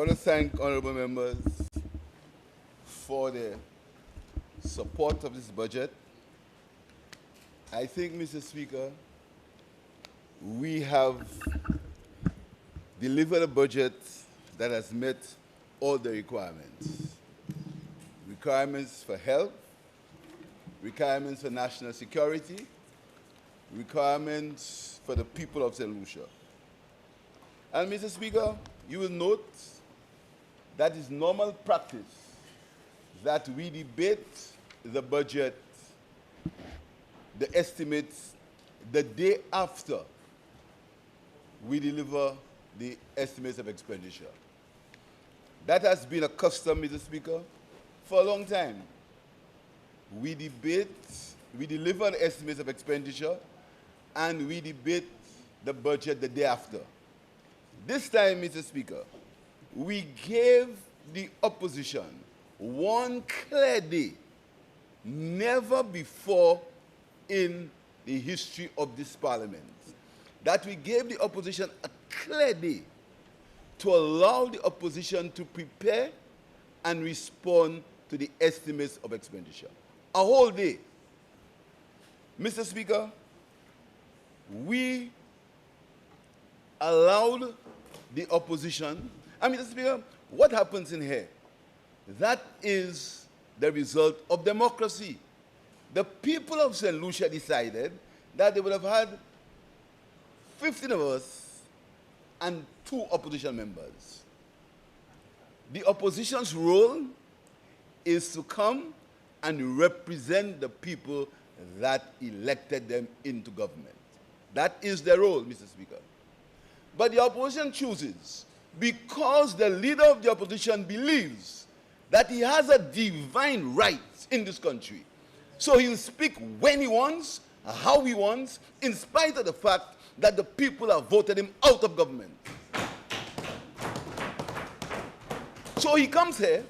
want to thank honorable members for their support of this budget. I think, Mr. Speaker, we have delivered a budget that has met all the requirements. Requirements for health, requirements for national security, requirements for the people of St. Lucia. And Mr. Speaker, you will note that it's normal practice that we debate the budget, the estimates, the day after we deliver the estimates of expenditure. That has been a custom, Mr. Speaker, for a long time. We deliver the estimates of expenditure, and we debate the budget the day after. This time, Mr. Speaker, we gave the opposition one clear day, never before in the history of this parliament, that we gave the opposition a clear day to allow the opposition to prepare and respond to the estimates of expenditure. A whole day. Mr. Speaker, we allowed the opposition, and Mr. Speaker, what happens in here? That is the result of democracy. The people of St. Lucia decided that they would have had 15 of us and 2 opposition members. The opposition's role is to come and represent the people that elected them into government. That is their role, Mr. Speaker. But the opposition chooses, because the leader of the opposition believes that he has a divine right in this country. So he'll speak when he wants, how he wants, in spite of the fact that the people have voted him out of government. So he comes here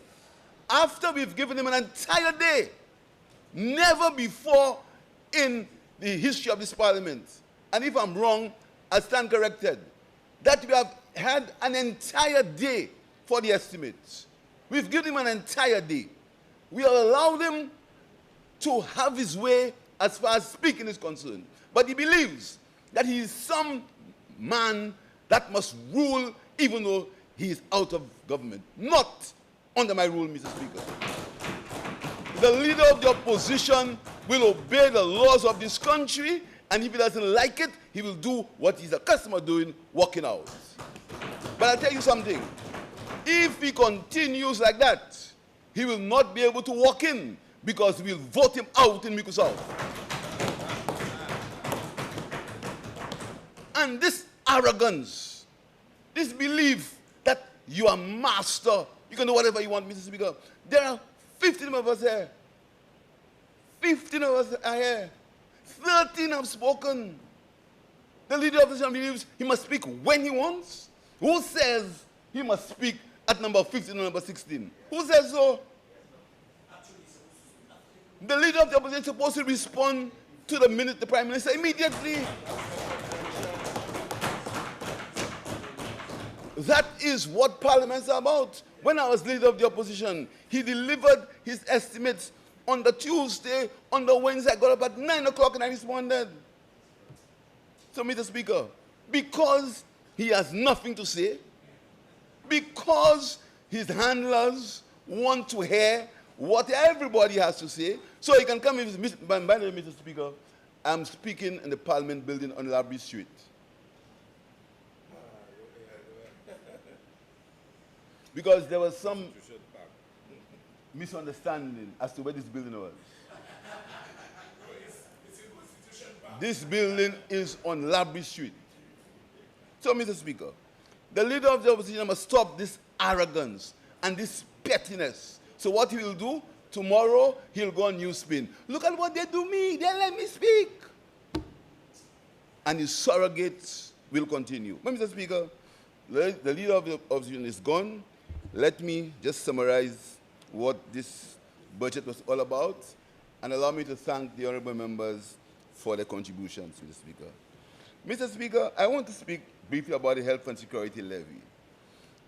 after we've given him an entire day, never before in the history of this parliament. And if I'm wrong, I'll stand corrected. That we have had an entire day for the estimates. We've given him an entire day. We have allowed him to have his way as far as speaking is concerned. But he believes that he is some man that must rule even though he is out of government. Not under my rule, Mr. Speaker. The leader of the opposition will obey the laws of this country, and if he doesn't like it, he will do what he's accustomed to doing, walking out. But I'll tell you something. If he continues like that, he will not be able to walk in, because we'll vote him out in Miku South. And this arrogance, this belief that you are master, you can do whatever you want, Mr. Speaker. There are 15 of us here. 15 of us are here. 13 have spoken. The leader of the opposition believes he must speak when he wants. Who says he must speak at number 15 or number 16? Who says so? The leader of the opposition is supposed to respond to the minute the Prime Minister immediately. That is what parliaments are about. When I was leader of the opposition, he delivered his estimates on the Tuesday. On the Wednesday, I got up at 9 o'clock and I responded. So, Mr. Speaker, because he has nothing to say, because his handlers want to hear what everybody has to say, so he can come in. By the way, Mr. Speaker, I'm speaking in the Parliament building on Labrie Street. Because there was some misunderstanding as to where this building was. This building is on Labrie Street. So, Mr. Speaker, the leader of the opposition must stop this arrogance and this pettiness. So what he will do, tomorrow he'll go on Newspin. Look at what they do me, they let me speak. And his surrogates will continue. But Mr. Speaker, the leader of the opposition is gone. Let me just summarize what this budget was all about, and allow me to thank the honorable members for their contributions, Mr. Speaker. Mr. Speaker, I want to speak briefly about the health and security levy.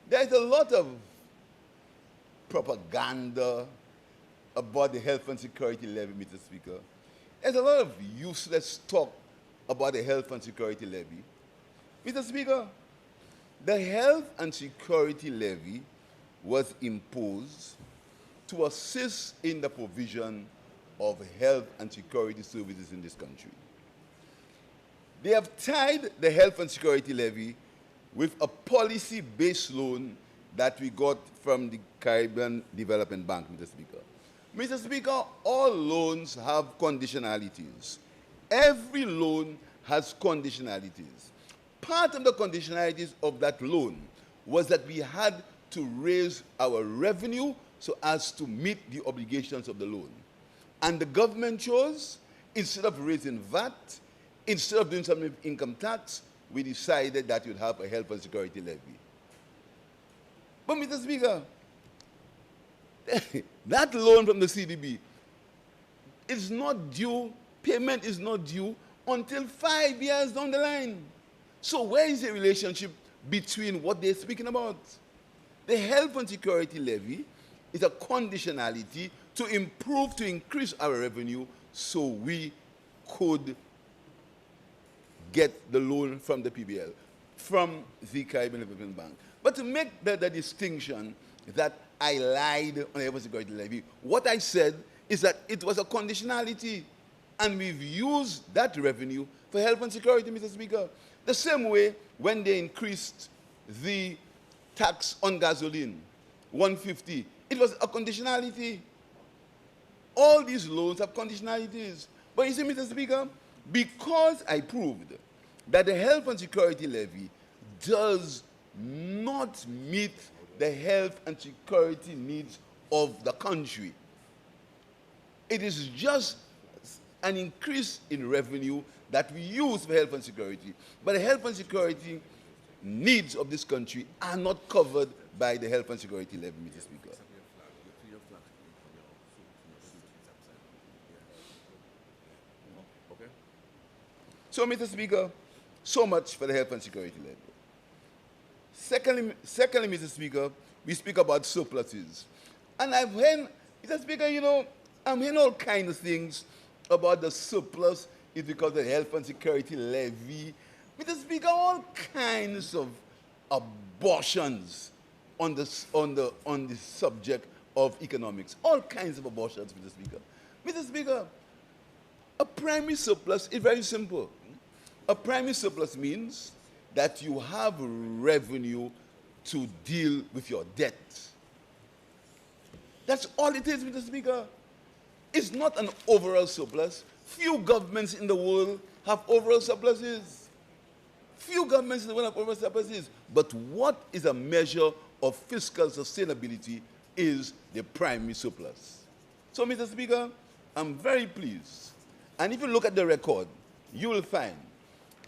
There's a lot of propaganda about the health and security levy, Mr. Speaker. There's a lot of useless talk about the health and security levy. Mr. Speaker, the health and security levy was imposed to assist in the provision of health and security services in this country. They have tied the health and security levy with a policy-based loan that we got from the Caribbean Development Bank, Mr. Speaker. Mr. Speaker, all loans have conditionalities. Every loan has conditionalities. Part of the conditionalities of that loan was that we had to raise our revenue so as to meet the obligations of the loan. And the government chose, instead of raising VAT, instead of doing something with income tax, we decided that you'd have a health and security levy. But Mr. Speaker, that loan from the CDB is not due, payment is not due until 5 years down the line. So where is the relationship between what they're speaking about? The health and security levy is a conditionality to improve, to increase our revenue so we could get the loan from the PBL, from the Caribbean Development Bank. But to make the distinction that I lied on the health and security levy, what I said is that it was a conditionality, and we've used that revenue for health and security, Mr. Speaker. The same way when they increased the tax on gasoline, 150, it was a conditionality. All these loans have conditionalities. But you see, Mr. Speaker, because I proved that the health and security levy does not meet the health and security needs of the country, it is just an increase in revenue that we use for health and security. But the health and security needs of this country are not covered by the health and security levy, Mr. Speaker. So, Mr. Speaker, so much for the health and security levy. Secondly, Mr. Speaker, we speak about surpluses. And I've heard, Mr. Speaker, you know, I'm hearing all kinds of things about the surplus is because of the health and security levy. Mr. Speaker, all kinds of abortions on the subject of economics. All kinds of abortions, Mr. Speaker. Mr. Speaker, a primary surplus is very simple. A primary surplus means that you have revenue to deal with your debt. That's all it is, Mr. Speaker. It's not an overall surplus. Few governments in the world have overall surpluses. Few governments in the world have overall surpluses. But what is a measure of fiscal sustainability is the primary surplus. So, Mr. Speaker, I'm very pleased. And if you look at the record, you will find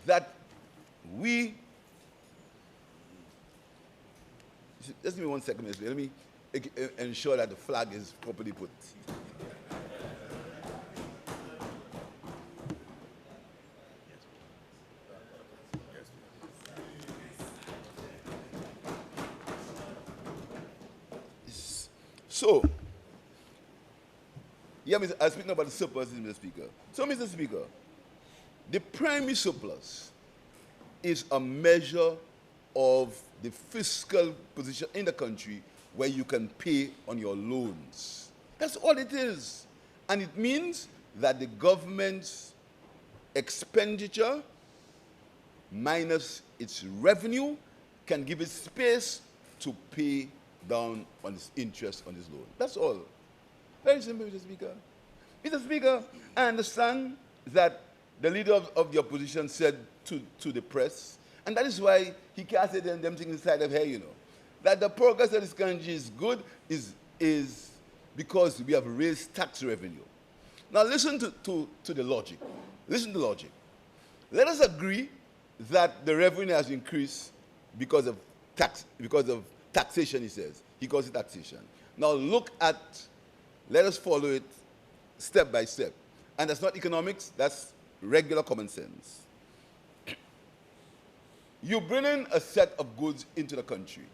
that we... Just give me 1 second, Mr. Speaker. Let me ensure that the flag is properly put. So, yeah, I was speaking about the surplus, Mr. Speaker. So, Mr. Speaker, the primary surplus is a measure of the fiscal position in the country where you can pay on your loans. That's all it is. And it means that the government's expenditure minus its revenue can give it space to pay down on its interest on this loan. That's all. Very simple, Mr. Speaker. Mr. Speaker, I understand that the leader of the opposition said to the press, and that is why he can't say them things inside of here, you know, that the progress of this country is good is because we have raised tax revenue. Now listen to the logic. Listen to the logic. Let us agree that the revenue has increased because of taxation, he says. He calls it taxation. Now let us follow it step by step. And that's not economics, that's regular common sense. You bring in a set of goods into the country.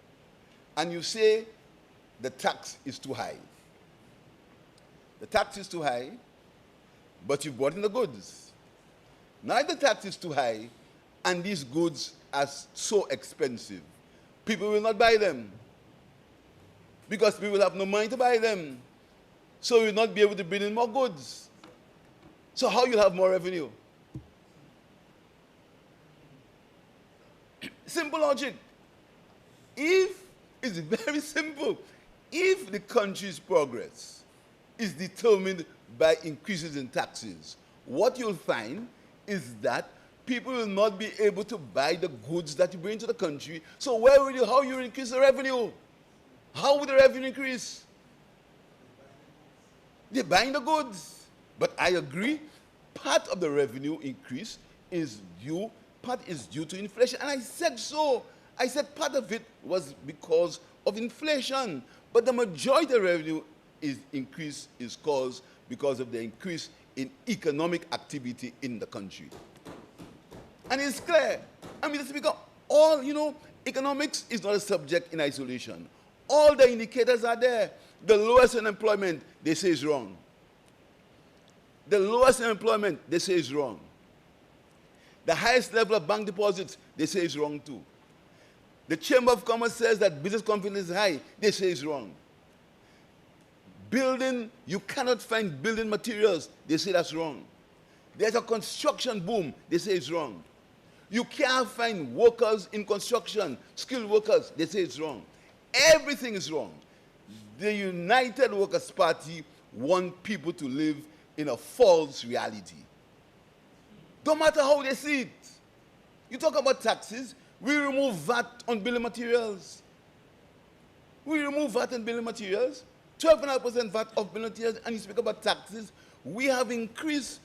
and you say the tax is too high. The tax is too high, but you brought in the goods. Now if the tax is too high, and these goods are so expensive, people will not buy them. Because people will have no money to buy them. So you will not be able to bring in more goods. So how you have more revenue? Simple logic. It's very simple. If the country's progress is determined by increases in taxes, what you'll find is that people will not be able to buy the goods that you bring to the country. So how you increase the revenue? How would the revenue increase? They're buying the goods. But I agree, part of the revenue increase is due to inflation. And I said so. I said part of it was because of inflation. But the majority of the revenue increase is caused because of the increase in economic activity in the country. And it's clear. I mean, because economics is not a subject in isolation. All the indicators are there. The lowest unemployment, they say is wrong. The lowest unemployment, they say is wrong. The highest level of bank deposits, they say is wrong too. The Chamber of Commerce says that business confidence is high, they say is wrong. You cannot find building materials, they say that's wrong. There's a construction boom, they say it's wrong. You can't find workers in construction, skilled workers, they say it's wrong. Everything is wrong. The United Workers' Party want people to live in a false reality. No matter how they see it. You talk about taxes, we remove VAT on building materials. We remove VAT on building materials, 12.5% VAT of building materials, and you speak about taxes. We have increased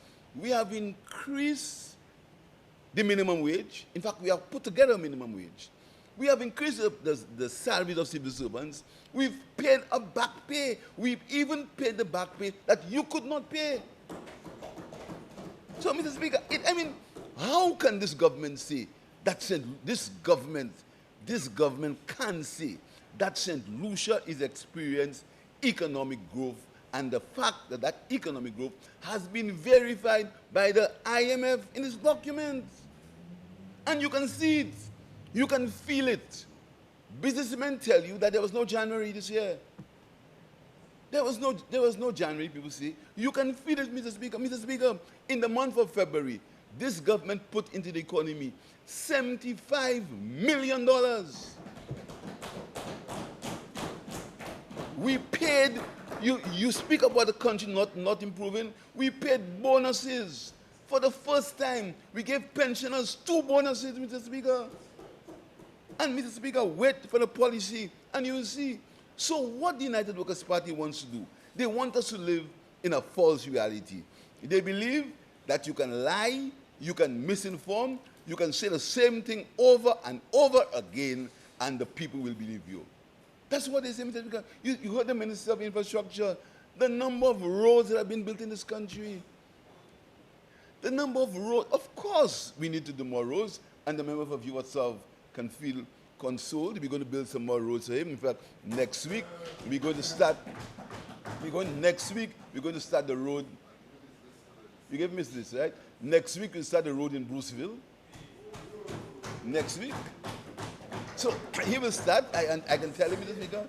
the minimum wage. In fact, we have put together a minimum wage. We have increased the salaries of civil servants. We've paid a back pay. We've even paid the back pay that you could not pay. So, Mr. Speaker, how can this government say that this government can say that St. Lucia is experiencing economic growth, and the fact that that economic growth has been verified by the IMF in its documents. And you can see it. You can feel it. Businessmen tell you that there was no January this year. There was no January, people say. You can feel it, Mr. Speaker. Mr. Speaker, in the month of February, this government put into the economy $75 million. We paid, you speak about the country not improving. We paid bonuses. For the first time, we gave pensioners 2 bonuses, Mr. Speaker. And, Mr. Speaker, wait for the policy, and you will see. So what the United Workers' Party wants to do, they want us to live in a false reality. They believe that you can lie, you can misinform, you can say the same thing over and over again, and the people will believe you. That's what they say, Mr. Speaker. You heard the Minister of Infrastructure, the number of roads that have been built in this country. The number of roads, of course, we need to do more roads, and the member of UWATSAV can feel consoled. We're going to build some more roads for him. In fact, next week, we're going to start the road. You gave me this, right? Next week, we'll start the road in Bruceville. Next week. So he will start, I can tell him, Mr. Speaker.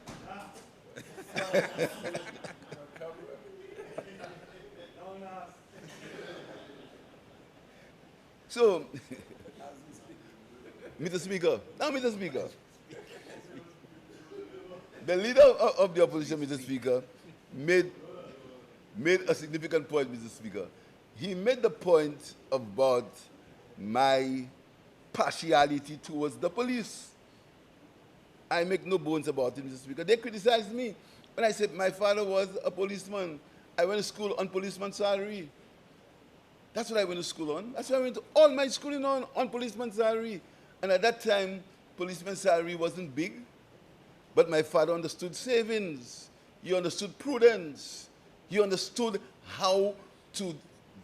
So, Mr. Speaker, the leader of the opposition, Mr. Speaker, made a significant point, Mr. Speaker. He made the point about my partiality towards the police. I make no bones about it, Mr. Speaker. They criticized me when I said my father was a policeman. I went to school on policeman's salary. That's what I went to school on. That's why I went to all my schooling on policeman's salary. And at that time, policeman's salary wasn't big, but my father understood savings. He understood prudence. He understood how to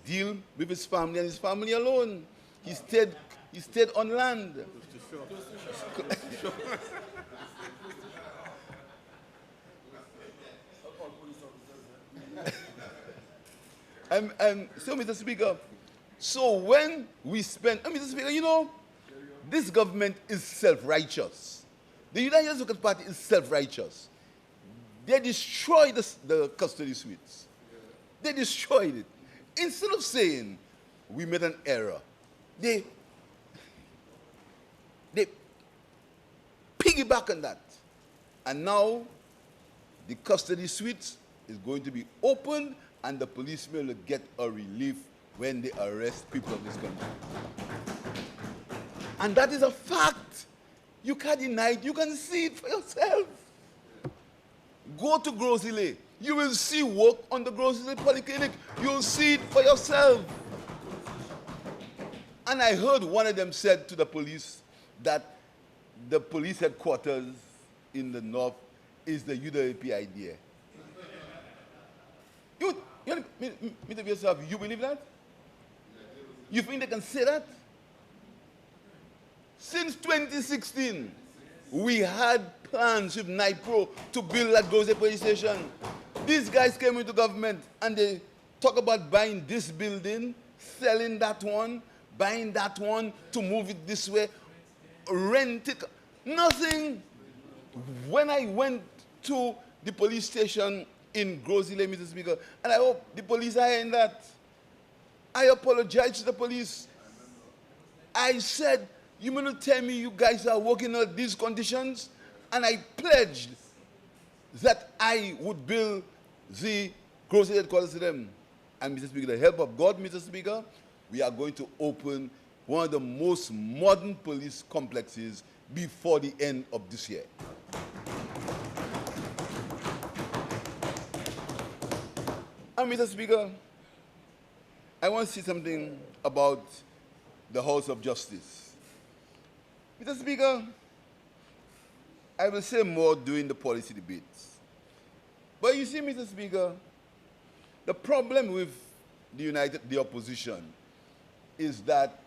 deal with his family and his family alone. He stayed on land. And so, Mr. Speaker, so when we spend, Mr. Speaker, you know, this government is self-righteous. The United States Workers' Party is self-righteous. They destroyed the custody suites. They destroyed it. Instead of saying, we made an error, they piggyback on that. And now, the custody suites is going to be opened, and the policemen will get a relief when they arrest people of this country. And that is a fact. You can't deny it. You can see it for yourself. Go to Grosile. You will see work on the Grosile Polyclinic. You'll see it for yourself. And I heard one of them said to the police that the police headquarters in the north is the UWP idea. Mr. Yourself, you believe that? You think they can say that? Since 2016, we had plans with NIPRO to build that Grosile police station. These guys came into government and they talk about buying this building, selling that one, buying that one to move it this way, rent it. Nothing. When I went to the police station in Grosile, Mr. Speaker, and I hope the police are in that, I apologized to the police. I said, you mean to tell me you guys are working under these conditions? And I pledged that I would build the Grosile headquarters to them. And Mr. Speaker, the help of God, Mr. Speaker, we are going to open one of the most modern police complexes before the end of this year. And Mr. Speaker, I want to say something about the House of Justice. Mr. Speaker, I will say more during the policy debates. But you see, Mr. Speaker, the problem with the opposition is that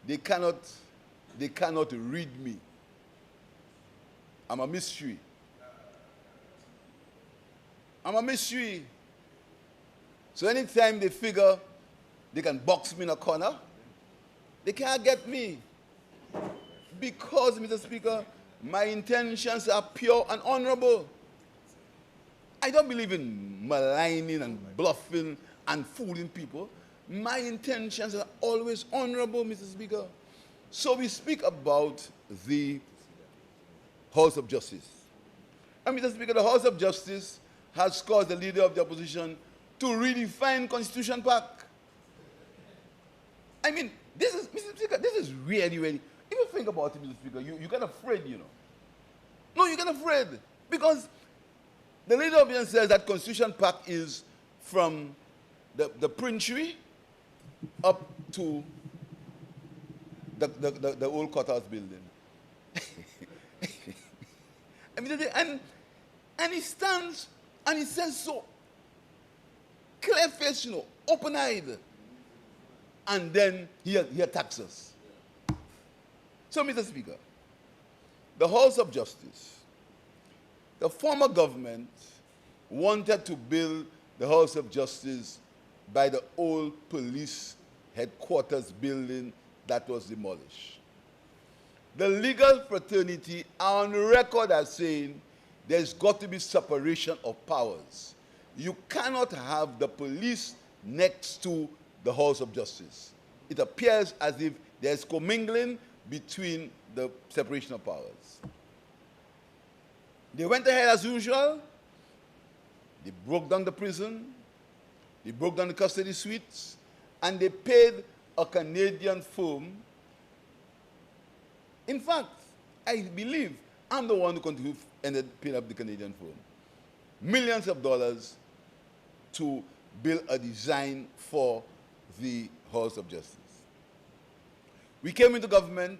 they cannot read me. I'm a mystery. I'm a mystery. So anytime they figure they can box me in a corner, they can't get me. Because, Mr. Speaker, my intentions are pure and honorable. I don't believe in maligning and bluffing and fooling people. My intentions are always honorable, Mr. Speaker. So we speak about the House of Justice. And Mr. Speaker, the House of Justice has caused the leader of the opposition to redefine Constitution Park. I mean, this is, Mr. Speaker, this is really, really, if you think about it, Mr. Speaker, you get afraid, you know. No, you get afraid. Because the leader of the opposition says that Constitution Park is from the Princery up to the old courthouse building. and he stands and he says so clear-faced, you know, open-eyed. And then he attacks us. So, Mr. Speaker, the House of Justice, the former government wanted to build the House of Justice by the old police headquarters building that was demolished. The legal fraternity are on record as saying there's got to be separation of powers. You cannot have the police next to the House of Justice. It appears as if there's commingling between the separation of powers. They went ahead as usual. They broke down the prison. They broke down the custody suites. And they paid a Canadian firm. In fact, I believe I'm the one who ended up paying up the Canadian firm millions of dollars to build a design for the House of Justice. We came into government,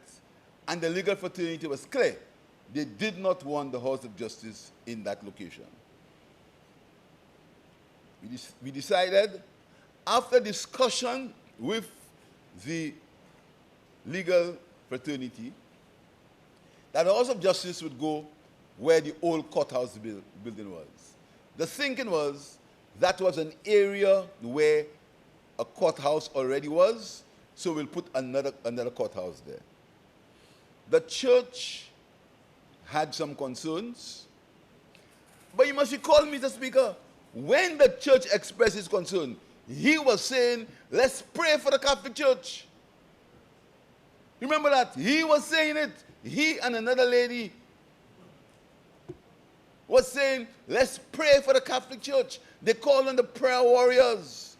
and the legal fraternity was clear. They did not want the House of Justice in that location. We decided, after discussion with the legal fraternity, that the House of Justice would go where the old courthouse building was. The thinking was that was an area where a courthouse already was, so we'll put another courthouse there. The church had some concerns, but you must recall, Mr. Speaker, when the church expressed his concern, he was saying, let's pray for the Catholic Church. Remember that? He was saying it. He and another lady was saying, let's pray for the Catholic Church. They called on the prayer warriors.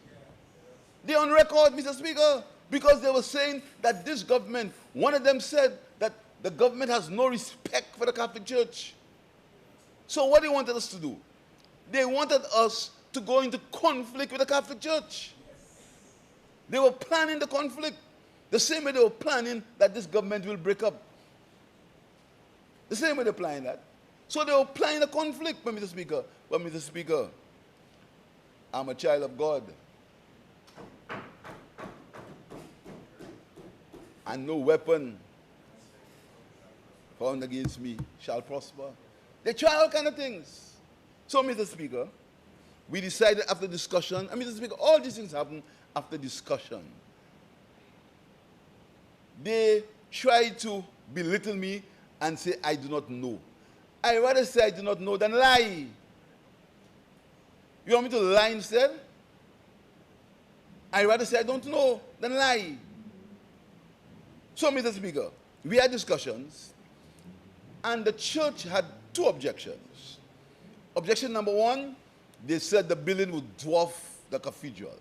They're on record, Mr. Speaker, because they were saying that this government, one of them said that the government has no respect for the Catholic Church. So what they wanted us to do? They wanted us to go into conflict with the Catholic Church. They were planning the conflict. The same way they were planning that this government will break up. The same way they're planning that. So they were planning a conflict, Mr. Speaker. But Mr. Speaker, I'm a child of God. And no weapon formed against me shall prosper. They try all kind of things. So, Mr. Speaker, we decided after discussion, and Mr. Speaker, all these things happen after discussion. They try to belittle me and say, I do not know. I rather say I do not know than lie. You want me to lie instead? I rather say I don't know than lie. So, Mr. Speaker, we had discussions, and the church had two objections. Objection number one, they said the building would dwarf the cathedral.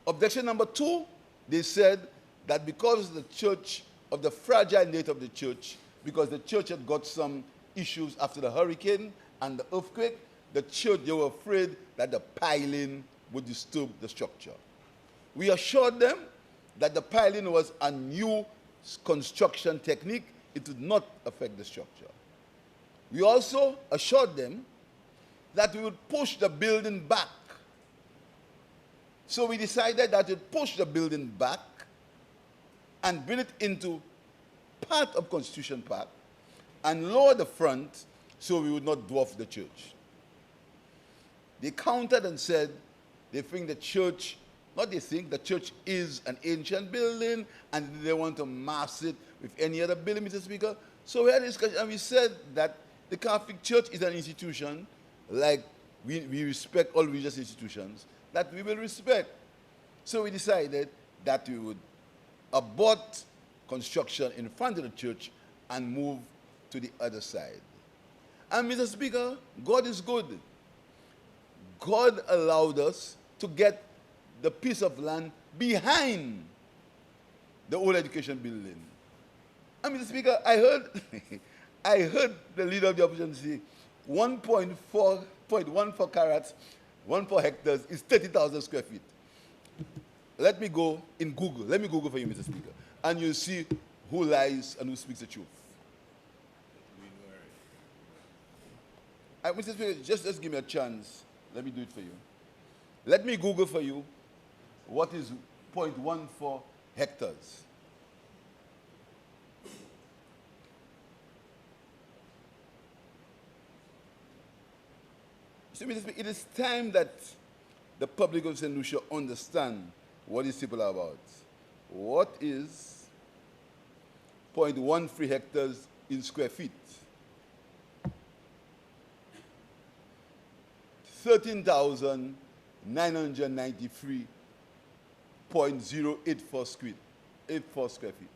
Objection number two, they said that because the church, of the fragile nature of the church, because the church had got some issues after the hurricane and the earthquake, the church, they were afraid that the piling would disturb the structure. We assured them that the piling was a new construction technique. It would not affect the structure. We also assured them that we would push the building back. So we decided that we'd push the building back and bring it into part of Constitution Park and lower the front so we would not dwarf the church. They countered and said they think the church, not they think, the church is an ancient building and they want to mass it with any other building, Mr. Speaker. So we had a discussion and we said that the Catholic Church is an institution like we respect all religious institutions that we will respect. So we decided that we would abort construction in front of the church and move to the other side. And Mr. Speaker, God is good. God allowed us to get the piece of land behind the old education building. And Mr. Speaker, I heard I heard the leader of the opposition say 1.14 carats, 1.4 hectares is 30,000 square feet. Let me go in Google. Let me Google for you, Mr. Speaker. And you'll see who lies and who speaks the truth. Mr. Speaker, just give me a chance. Let me do it for you. Let me Google for you what is 0.14 hectares. So, Mr. Speaker, it is time that the public of St. Lucia understand what these people are about. What is 0.13 hectares in square feet? 13,993.084 square feet.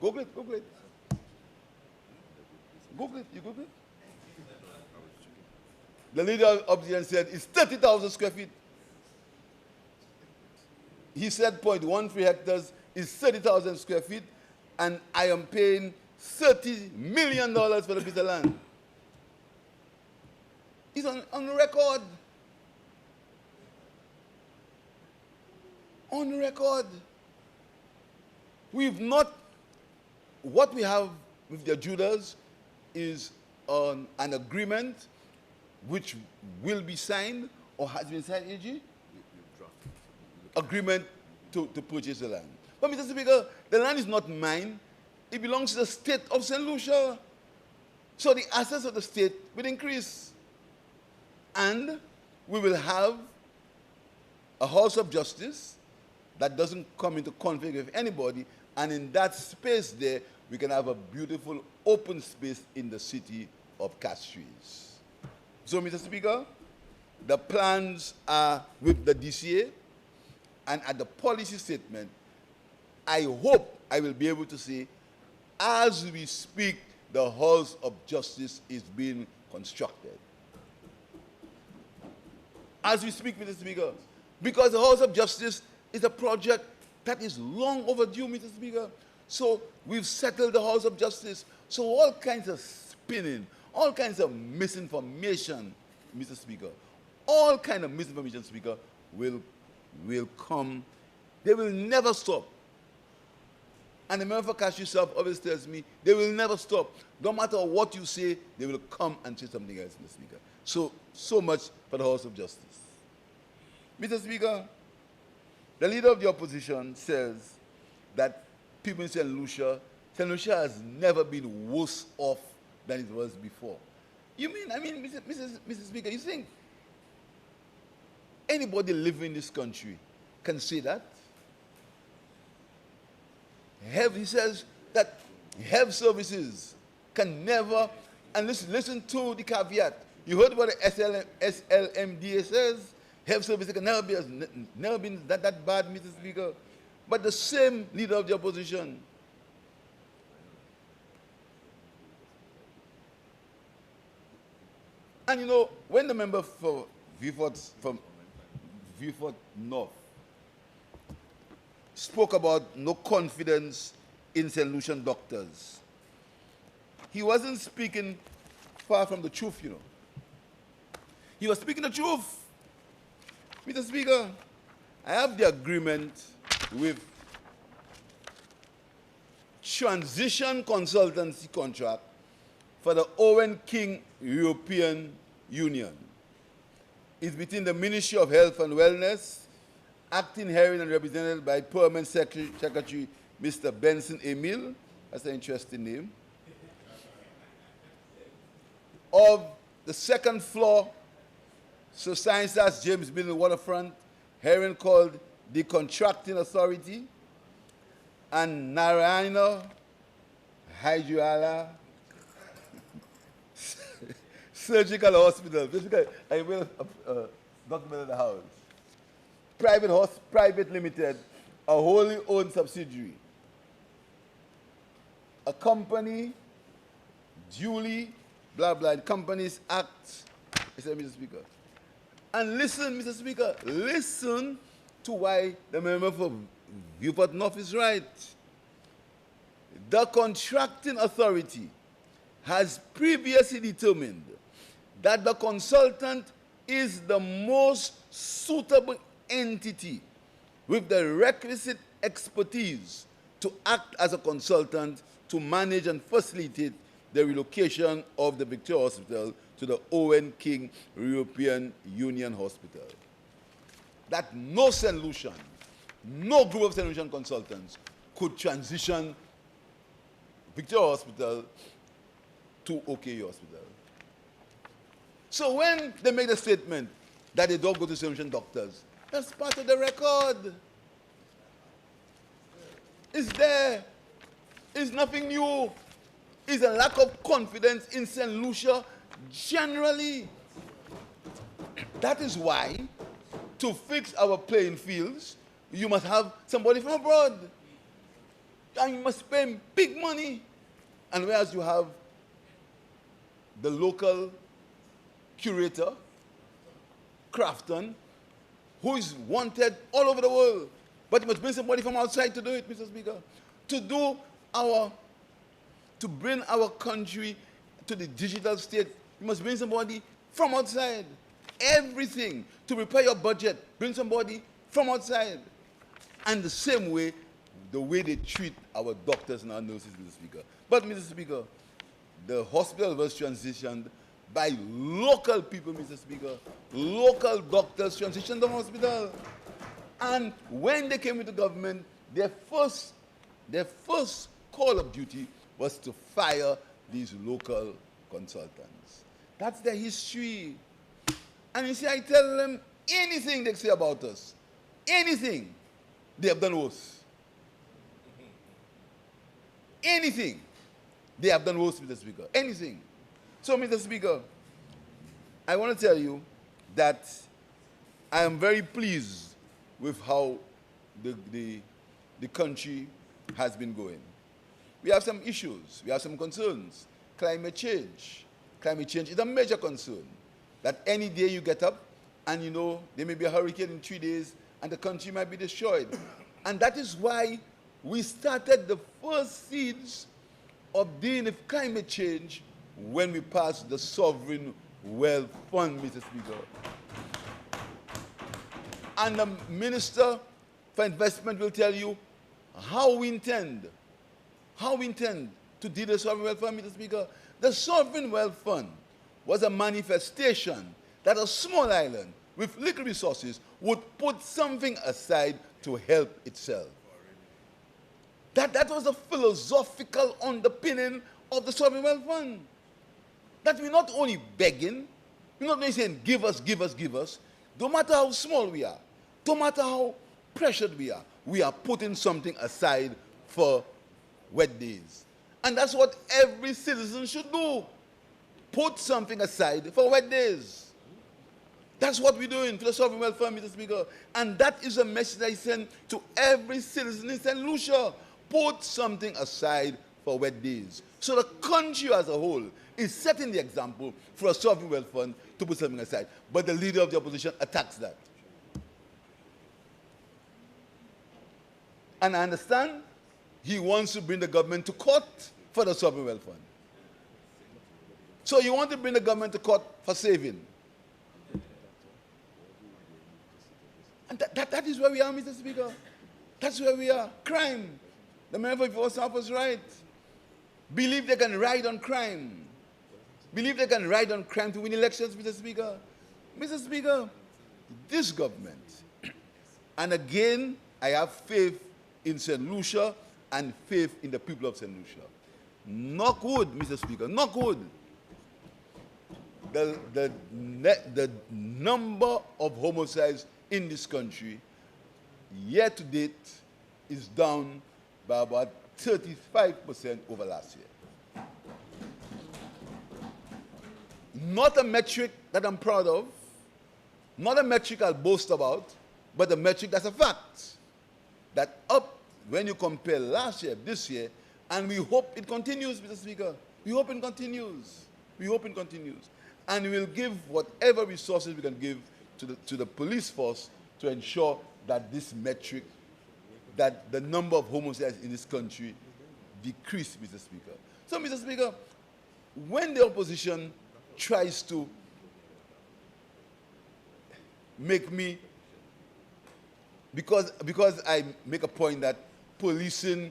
Google it, Google it. Google it, you Google it. The leader of the opposition said it's 30,000 square feet. He said 0.13 hectares is 30,000 square feet, and I am paying $30 million for the piece of land. It's on record. On record. We've not, what we have with the Judas is an agreement which will be signed or has been signed, AG? Agreement to purchase the land. But Mr. Speaker, the land is not mine. It belongs to the state of St. Lucia. So the assets of the state will increase. And we will have a House of Justice that doesn't come into conflict with anybody, and in that space there, we can have a beautiful open space in the city of Castries. So, Mr. Speaker, the plans are with the DCA, and at the policy statement, I hope I will be able to say, as we speak, the House of Justice is being constructed. As we speak, Mr. Speaker, because the House of Justice is a project that is long overdue, Mr. Speaker. So we've settled the House of Justice. So all kinds of spinning, all kinds of misinformation, Mr. Speaker, all kinds of misinformation, Speaker, will come. They will never stop. And the member for Castries South always tells me, they will never stop. No matter what you say, they will come and say something else, Mr. Speaker. So much for the House of Justice. Mr. Speaker, the leader of the opposition says that people in St. Lucia has never been worse off than it was before. Mr. Speaker, you think anybody living in this country can say that? He says that health services can never, and listen to the caveat. You heard what the SLMDA says? Health services can never be that bad, Mr. Speaker. But the same leader of the opposition, and you know, when the member for from Viewfort North spoke about no confidence in St. Lucian doctors, he wasn't speaking far from the truth, you know. He was speaking the truth. Mr. Speaker, I have the agreement with transition consultancy contract for the Owen King European Union. It's between the Ministry of Health and Wellness, acting herein and represented by Permanent Secretary Mr. Benson Emil, that's an interesting name, of the second floor Sir Sciences James Building Waterfront, herein called the Contracting Authority, and Narayana Hyderala Surgical Hospital. I will document in the house. Private Limited, a wholly owned subsidiary. A company, duly, blah, blah, Companies Act, Mr. Speaker. And listen, Mr. Speaker, listen to why the member for Viewfort North is right. The contracting authority has previously determined that the consultant is the most suitable entity with the requisite expertise to act as a consultant to manage and facilitate the relocation of the Victoria Hospital to the Owen King European Union Hospital. That no St. Lucian, no group of St. Lucian consultants could transition Victoria Hospital to OKU Hospital. So when they make the statement that they don't go to St. Lucian doctors, that's part of the record. It's there. It's nothing new. It's a lack of confidence in St. Lucia generally. That is why, to fix our playing fields, you must have somebody from abroad. And you must pay big money. And whereas you have the local curator, Crafton, who is wanted all over the world. But you must bring somebody from outside to do it, Mr. Speaker. To bring our country to the digital state, you must bring somebody from outside. Everything. To prepare your budget, bring somebody from outside. And the same way, the way they treat our doctors and our nurses, Mr. Speaker. But, Mr. Speaker, the hospital was transitioned by local people, Mr. Speaker. Local doctors transitioned the hospital. And when they came into government, their first call of duty was to fire these local consultants. That's their history. And you see, I tell them anything they say about us, anything, they have done worse. Anything, they have done worse, Mr. Speaker. Anything. So, Mr. Speaker, I want to tell you that I am very pleased with how the country has been going. We have some issues, we have some concerns. Climate change. Climate change is a major concern. That any day you get up and you know there may be a hurricane in 3 days and the country might be destroyed. And that is why we started the first seeds of dealing with climate change when we passed the Sovereign Wealth Fund, Mr. Speaker. And the Minister for Investment will tell you how we intend to deal with the Sovereign Wealth Fund, Mr. Speaker. The Sovereign Wealth Fund was a manifestation that a small island with little resources would put something aside to help itself. That was the philosophical underpinning of the Sovereign Wealth Fund. That we're not only begging, we're not only saying, give us, give us, give us. No matter how small we are, no matter how pressured we are putting something aside for wet days. And that's what every citizen should do. Put something aside for wet days. That's what we're doing for the Sovereign Wealth Fund, Mr. Speaker. And that is a message I send to every citizen in St. Lucia. Put something aside for wet days. So the country as a whole is setting the example for a Sovereign Wealth Fund to put something aside. But the leader of the opposition attacks that. And I understand he wants to bring the government to court for the Sovereign Wealth Fund. So you want to bring the government to court for saving. And that is where we are, Mr. Speaker. That's where we are. Crime. The member for South was right. Believe they can ride on crime. Believe they can ride on crime to win elections, Mr. Speaker. Mr. Speaker, this government, and again, I have faith in St. Lucia and faith in the people of St. Lucia. Knock wood, Mr. Speaker, knock wood. The number of homicides in this country, year to date, is down by about 35% over last year. Not a metric that I'm proud of, not a metric I'll boast about, but a metric that's a fact. That up when you compare last year, this year, and we hope it continues, Mr. Speaker. We hope it continues. We hope it continues. And we'll give whatever resources we can give to the police force to ensure that this metric, that the number of homicides in this country decrease, Mr. Speaker. So, Mr. Speaker, when the opposition tries to make me, because I make a point that policing,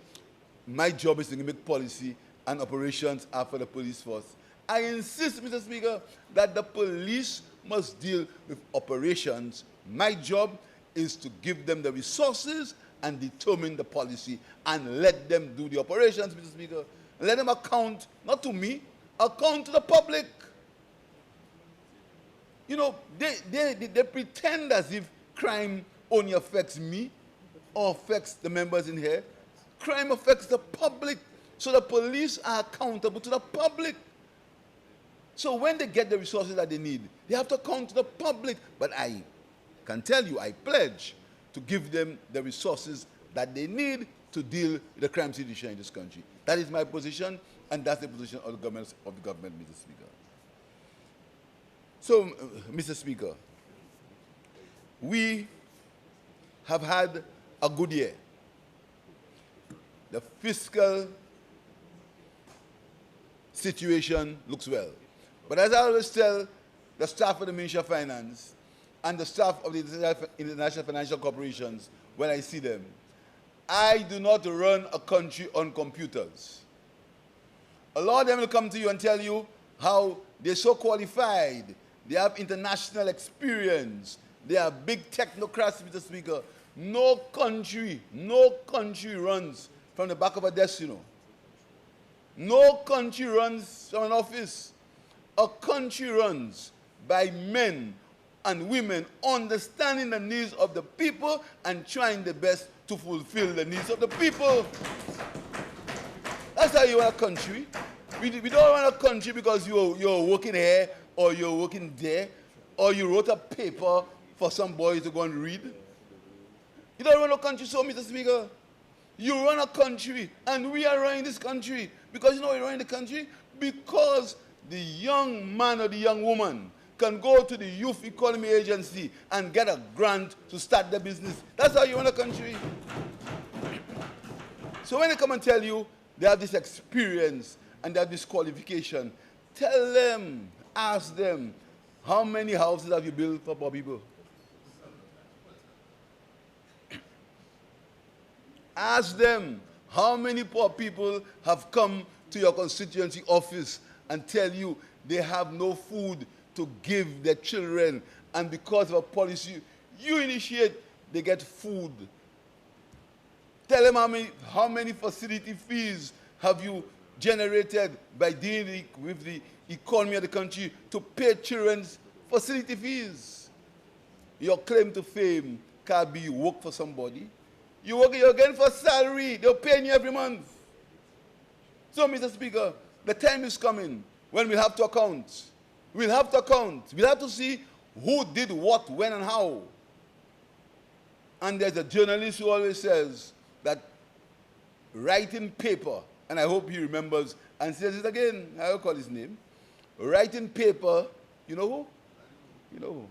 my job is to make policy and operations are for the police force. I insist, Mr. Speaker, that the police must deal with operations. My job is to give them the resources and determine the policy and let them do the operations, Mr. Speaker. Let them account, not to me, account to the public. You know, they pretend as if crime only affects me or affects the members in here. Crime affects the public. So the police are accountable to the public. So when they get the resources that they need, they have to account to the public. But I can tell you, I pledge to give them the resources that they need to deal with the crime situation in this country. That is my position, and that's the position of the government, Mr. Speaker. So, Mr. Speaker, we have had a good year. The fiscal situation looks well. But as I always tell the staff of the Ministry of Finance and the staff of the international financial corporations when I see them, I do not run a country on computers. A lot of them will come to you and tell you how they're so qualified, they have international experience, they are big technocrats, Mr. Speaker. No country runs from the back of a desk, you know. No country runs from an office. A country runs by men and women understanding the needs of the people and trying their best to fulfill the needs of the people. That's how you want a country. We don't want a country because you're working here or you're working there or you wrote a paper for some boys to go and read. You don't run a country so, Mr. Speaker. You run a country, and we are running this country. Because you know we're running the country? Because the young man or the young woman can go to the Youth Economy Agency and get a grant to start their business. That's how you run a country. So when they come and tell you they have this experience and they have this qualification, tell them, ask them, how many houses have you built for poor people? Ask them, how many poor people have come to your constituency office and tell you they have no food to give their children, and because of a policy you initiate, they get food. Tell them how many facility fees have you generated by dealing with the economy of the country to pay children's facility fees. Your claim to fame can't be you work for somebody. You're getting for salary. They're paying you every month. So, Mr. Speaker, the time is coming when we'll have to account. We'll have to account. We'll have to see who did what, when, and how. And there's a journalist who always says that writing paper, and I hope he remembers and says it again, I will call his name. Writing paper, you know who? You know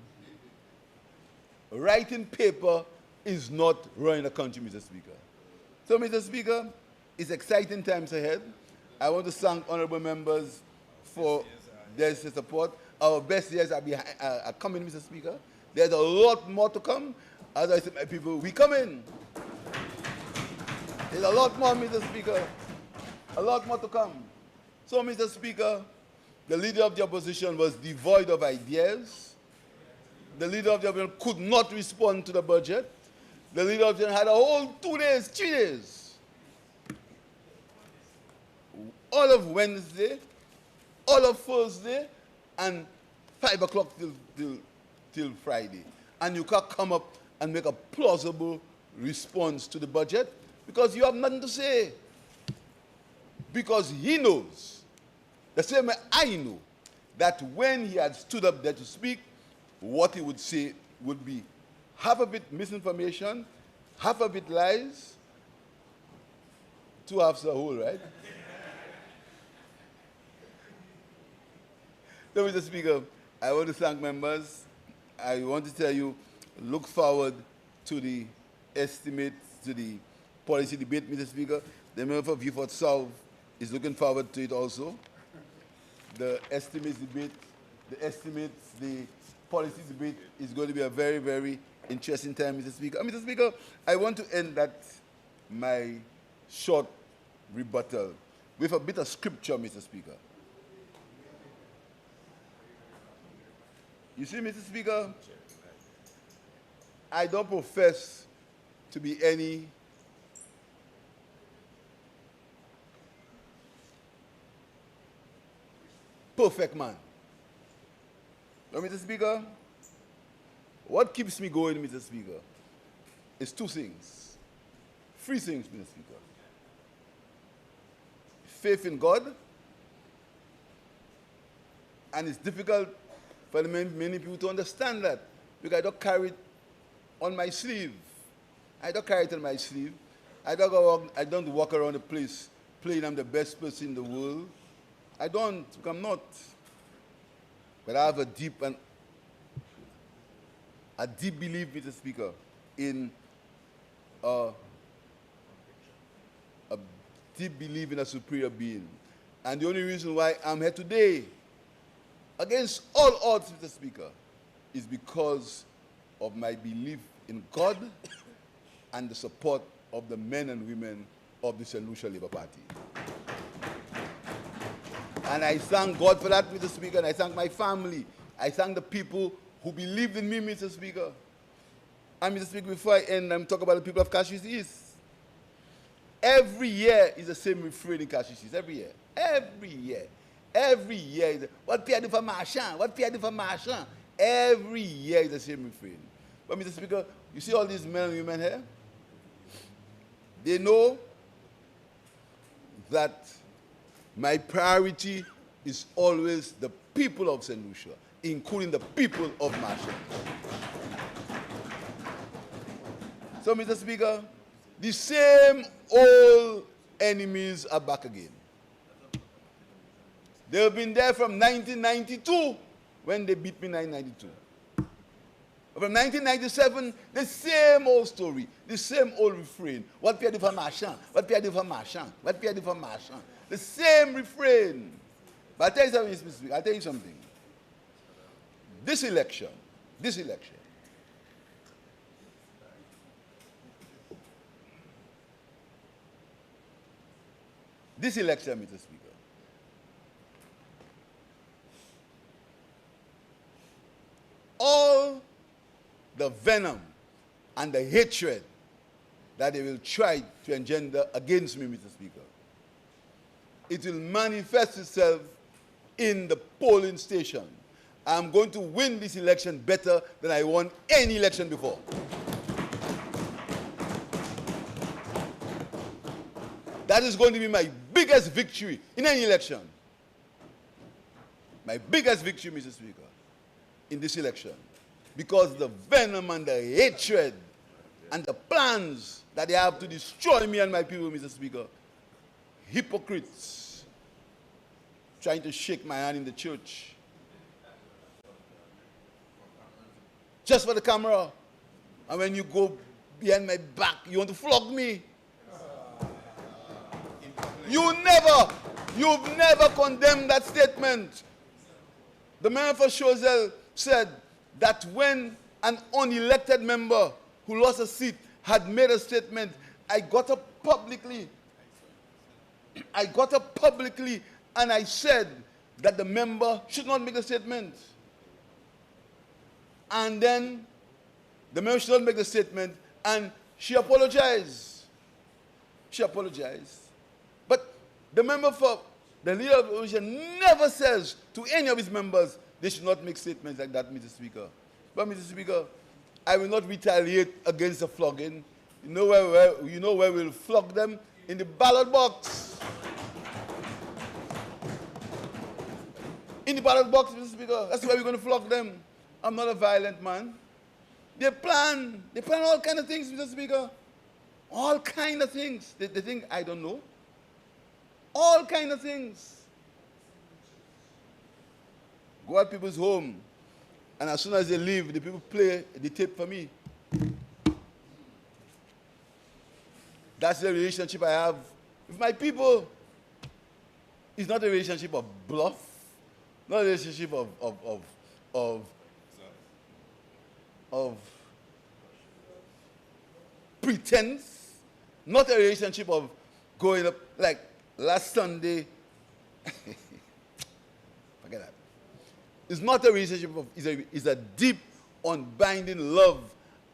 who? Writing paper is not running a country, Mr. Speaker. So, Mr. Speaker, it's exciting times ahead. I want to thank honorable members for their support. Our best years are coming, Mr. Speaker. There's a lot more to come. As I said, my people, we come in. There's a lot more, Mr. Speaker. A lot more to come. So, Mr. Speaker, the leader of the opposition was devoid of ideas. The leader of the opposition could not respond to the budget. The leader of the opposition had a whole 2 days, 3 days. All of Wednesday, all of Thursday, and 5 o'clock till Friday. And you can't come up and make a plausible response to the budget because you have nothing to say. Because he knows, the same way I know, that when he had stood up there to speak, what he would say would be half of it misinformation, half of it lies, 2 halves a whole, right? So, Mr. Speaker, I want to thank members. I want to tell you, look forward to the estimates, to the policy debate, Mr. Speaker. The member for Beaufort South is looking forward to it also. The estimates debate, the policy debate is going to be a very, very interesting time, Mr. Speaker. Mr. Speaker, I want to end my short rebuttal with a bit of scripture, Mr. Speaker. You see, Mr. Speaker, I don't profess to be any perfect man. But, Mr. Speaker, what keeps me going, Mr. Speaker, is 2 things. 3 things, Mr. Speaker. Faith in God, and it's difficult for many people to understand that because I don't carry it on my sleeve. I don't carry it on my sleeve. I don't walk around the place playing I'm the best person in the world. I don't, because I'm not. But I have a deep belief, Mr. Speaker, in a deep belief in a superior being. And the only reason why I'm here today, against all odds, Mr. Speaker, is because of my belief in God and the support of the men and women of the St. Lucia Labour Party. And I thank God for that, Mr. Speaker, and I thank my family. I thank the people who believed in me, Mr. Speaker. And, Mr. Speaker, before I end, I'm talking about the people of Cashews East. Every year is the same refrain in Cashews East, every year. Every year. Every year. What Pierre do for Marchand? What Pierre do for Marchand? Every year is the same refrain. But Mr. Speaker, you see all these men and women here? They know that my priority is always the people of St. Lucia, including the people of Marshall. So, Mr. Speaker, the same old enemies are back again. They've been there from 1992 when they beat me in 1992. From 1997, the same old story, the same old refrain. What Pierre did for Marchand? What Pierre did for Marchand? What Pierre did for Marchand? The same refrain. But I'll tell you something, Mr. Speaker. I'll tell you something. This election, this election, Mr. Speaker, all the venom and the hatred that they will try to engender against me, Mr. Speaker, it will manifest itself in the polling station. I'm going to win this election better than I won any election before. That is going to be my biggest victory in any election. My biggest victory, Mr. Speaker, in this election. Because the venom and the hatred and the plans that they have to destroy me and my people, Mr. Speaker, hypocrites trying to shake my hand in the church. Just for the camera. And when you go behind my back, you want to flog me. You've never condemned that statement. The member for Choiseul said that when an unelected member who lost a seat had made a statement, I got up publicly and I said that the member should not make a statement. And then the member should not make the statement, and she apologized. But the member for the leader of the opposition never says to any of his members they should not make statements like that, Mr. Speaker. But, Mr. Speaker, I will not retaliate against the flogging. You know where we'll flog them? In the ballot box. In the ballot box, Mr. Speaker. That's where we're going to flog them. I'm not a violent man. They plan all kind of things, Mr. Speaker. All kind of things. They think I don't know. All kind of things. Go at people's home, and as soon as they leave, the people play the tape for me. That's the relationship I have with my people. It's not a relationship of bluff, not a relationship of pretense, not a relationship of going up like last Sunday. Forget that. It's not a relationship of, it's a deep, unbinding love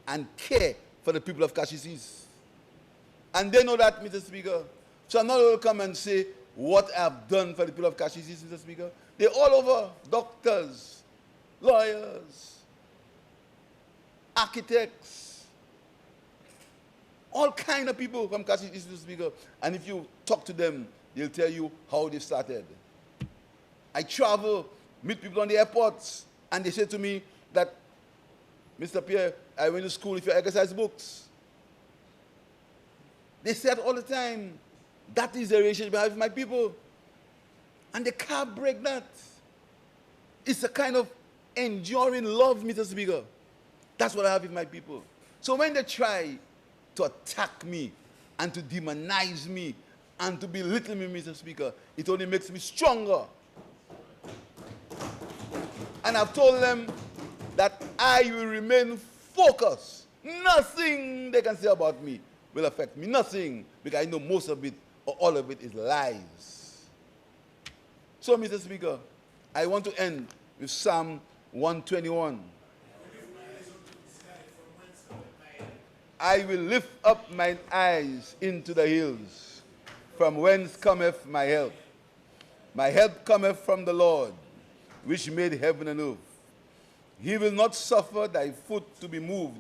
and care for the people of Kashisis. And they know that, Mr. Speaker. So I'm not going to come and say what I've done for the people of Kashisis, Mr. Speaker. They're all over, doctors, lawyers, architects, all kind of people from Kashisis, Mr. Speaker. And if you talk to them, they'll tell you how they started. I travel, meet people on the airports, and they say to me that, Mr. Pierre, I went to school with your exercise books. They say it all the time. That is the relationship I have with my people. And they can't break that. It's a kind of enduring love, Mr. Speaker. That's what I have with my people. So when they try to attack me and to demonize me and to belittle me, Mr. Speaker, it only makes me stronger. And I've told them that I will remain focused. Nothing they can say about me will affect me. Nothing, because I know most of it or all of it is lies. So, Mr. Speaker, I want to end with Psalm 121. I will lift up mine eyes into the hills, from whence cometh my help. My help cometh from the Lord, which made heaven and earth. He will not suffer thy foot to be moved.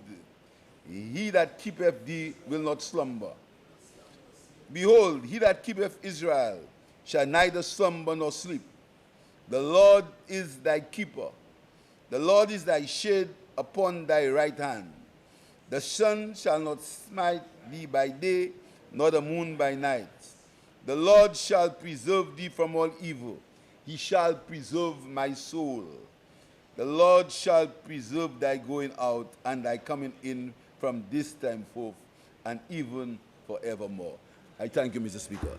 He that keepeth thee will not slumber. Behold, he that keepeth Israel shall neither slumber nor sleep. The Lord is thy keeper. The Lord is thy shade upon thy right hand. The sun shall not smite thee by day, nor the moon by night. The Lord shall preserve thee from all evil. He shall preserve my soul. The Lord shall preserve thy going out and thy coming in from this time forth and even forevermore. I thank you, Mr. Speaker.